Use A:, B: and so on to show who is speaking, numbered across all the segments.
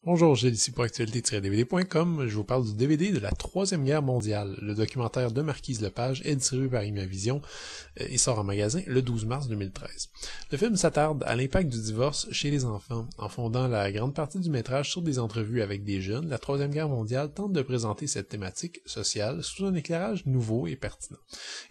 A: Bonjour, Gilles ici pour actualité-dvd.com. Je vous parle du DVD de la Troisième Guerre mondiale. Le documentaire de Marquise Lepage est distribué par Imavision et sort en magasin le 12 mars 2013. Le film s'attarde à l'impact du divorce chez les enfants. En fondant la grande partie du métrage sur des entrevues avec des jeunes, la Troisième Guerre mondiale tente de présenter cette thématique sociale sous un éclairage nouveau et pertinent.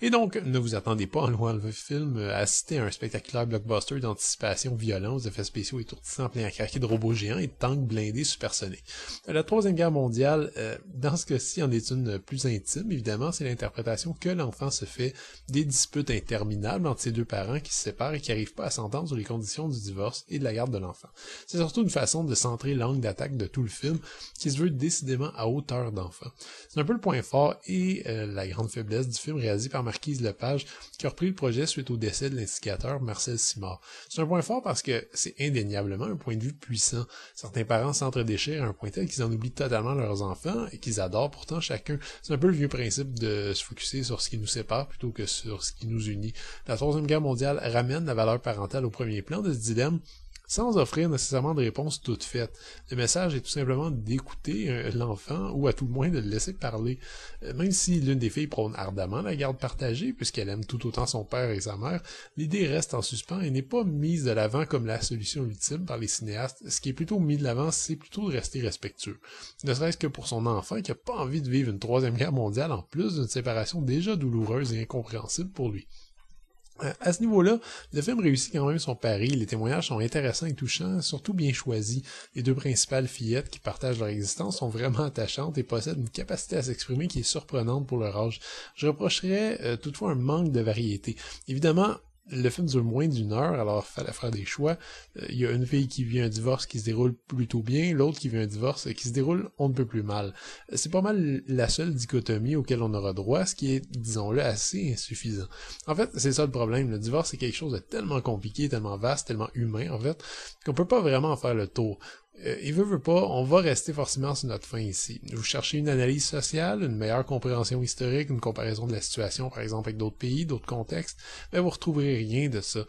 A: Et donc, ne vous attendez pas en louant le film à assister à un spectaculaire blockbuster d'anticipation violent aux effets spéciaux étourdissants plein à craquer de robots géants et de tanks blindés supersoniques. La Troisième Guerre mondiale, dans ce cas-ci, en est une plus intime, évidemment, c'est l'interprétation que l'enfant se fait des disputes interminables entre ses deux parents qui se séparent et qui n'arrivent pas à s'entendre sur les conditions du divorce et de la garde de l'enfant. C'est surtout une façon de centrer l'angle d'attaque de tout le film qui se veut décidément à hauteur d'enfant. C'est un peu le point fort et la grande faiblesse du film réalisé par Marquise Lepage qui a repris le projet suite au décès de l'instigateur Marcel Simard. C'est un point fort parce que c'est indéniablement un point de vue puissant. Certains parents s'entre-déchirent à un point tel qu'ils en oublient totalement leurs enfants et qu'ils adorent pourtant chacun. C'est un peu le vieux principe de se focusser sur ce qui nous sépare plutôt que sur ce qui nous unit. La Troisième Guerre mondiale ramène la valeur parentale au premier plan de ce dilemme, sans offrir nécessairement de réponse toute faite. Le message est tout simplement d'écouter l'enfant, ou à tout le moins de le laisser parler. Même si l'une des filles prône ardemment la garde partagée, puisqu'elle aime tout autant son père et sa mère, l'idée reste en suspens et n'est pas mise de l'avant comme la solution ultime par les cinéastes. Ce qui est plutôt mis de l'avant, c'est plutôt de rester respectueux. Ne serait-ce que pour son enfant qui n'a pas envie de vivre une troisième guerre mondiale en plus d'une séparation déjà douloureuse et incompréhensible pour lui. À ce niveau-là, le film réussit quand même son pari, les témoignages sont intéressants et touchants, surtout bien choisis. Les deux principales fillettes qui partagent leur existence sont vraiment attachantes et possèdent une capacité à s'exprimer qui est surprenante pour leur âge. Je reprocherais toutefois un manque de variété. Évidemment, le film dure moins d'une heure, alors il fallait faire des choix. Il y a une fille qui vit un divorce qui se déroule plutôt bien, l'autre qui vit un divorce qui se déroule on ne peut plus mal. C'est pas mal la seule dichotomie auquel on aura droit, ce qui est, disons-le, assez insuffisant. En fait, c'est ça le problème, le divorce c'est quelque chose de tellement compliqué, tellement vaste, tellement humain en fait, qu'on peut pas vraiment en faire le tour. Et veut pas, on va rester forcément sur notre fin ici. Vous cherchez une analyse sociale, une meilleure compréhension historique, une comparaison de la situation, par exemple, avec d'autres pays, d'autres contextes, mais vous retrouverez rien de ça.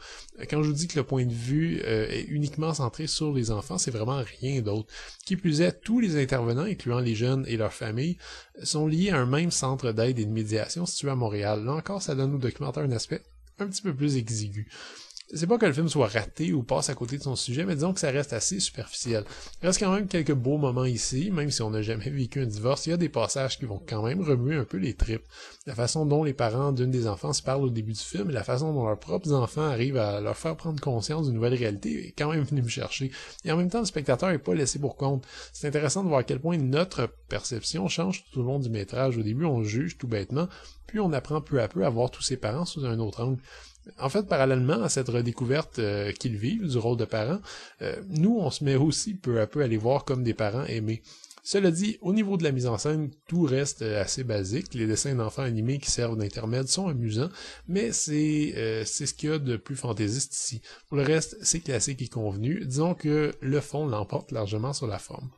A: Quand je vous dis que le point de vue est uniquement centré sur les enfants, c'est vraiment rien d'autre. Qui plus est, tous les intervenants, incluant les jeunes et leurs familles, sont liés à un même centre d'aide et de médiation situé à Montréal. Là encore, ça donne au documentaire un aspect un petit peu plus exigu. C'est pas que le film soit raté ou passe à côté de son sujet, mais disons que ça reste assez superficiel. Il reste quand même quelques beaux moments ici, même si on n'a jamais vécu un divorce, il y a des passages qui vont quand même remuer un peu les tripes. La façon dont les parents d'une des enfants se parlent au début du film et la façon dont leurs propres enfants arrivent à leur faire prendre conscience d'une nouvelle réalité est quand même venu me chercher. Et en même temps, le spectateur est pas laissé pour compte. C'est intéressant de voir à quel point notre perception change tout au long du métrage. Au début, on juge tout bêtement, puis on apprend peu à peu à voir tous ses parents sous un autre angle. En fait, parallèlement à cette redécouverte qu'ils vivent du rôle de parents, nous, on se met aussi peu à peu à les voir comme des parents aimés. Cela dit, au niveau de la mise en scène, tout reste assez basique. Les dessins d'enfants animés qui servent d'intermède sont amusants, mais c'est ce qu'il y a de plus fantaisiste ici. Pour le reste, c'est classique et convenu. Disons que le fond l'emporte largement sur la forme.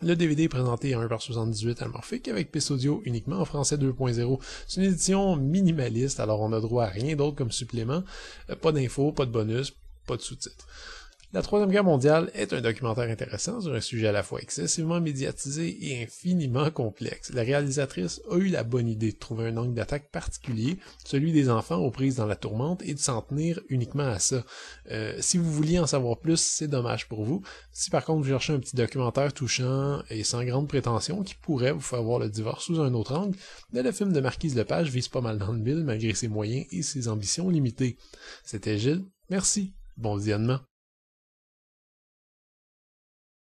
A: Le DVD est présenté à 1,78 amorphique avec piste audio uniquement en français 2.0. C'est une édition minimaliste, alors on n'a droit à rien d'autre comme supplément. Pas d'infos, pas de bonus, pas de sous-titres. La Troisième Guerre mondiale est un documentaire intéressant sur un sujet à la fois excessivement médiatisé et infiniment complexe. La réalisatrice a eu la bonne idée de trouver un angle d'attaque particulier, celui des enfants aux prises dans la tourmente, et de s'en tenir uniquement à ça. Si vous vouliez en savoir plus, c'est dommage pour vous. Si par contre vous cherchez un petit documentaire touchant et sans grande prétention qui pourrait vous faire voir le divorce sous un autre angle, le film de Marquise Lepage vise pas mal dans le mille malgré ses moyens et ses ambitions limitées. C'était Gilles, merci, bon visionnement.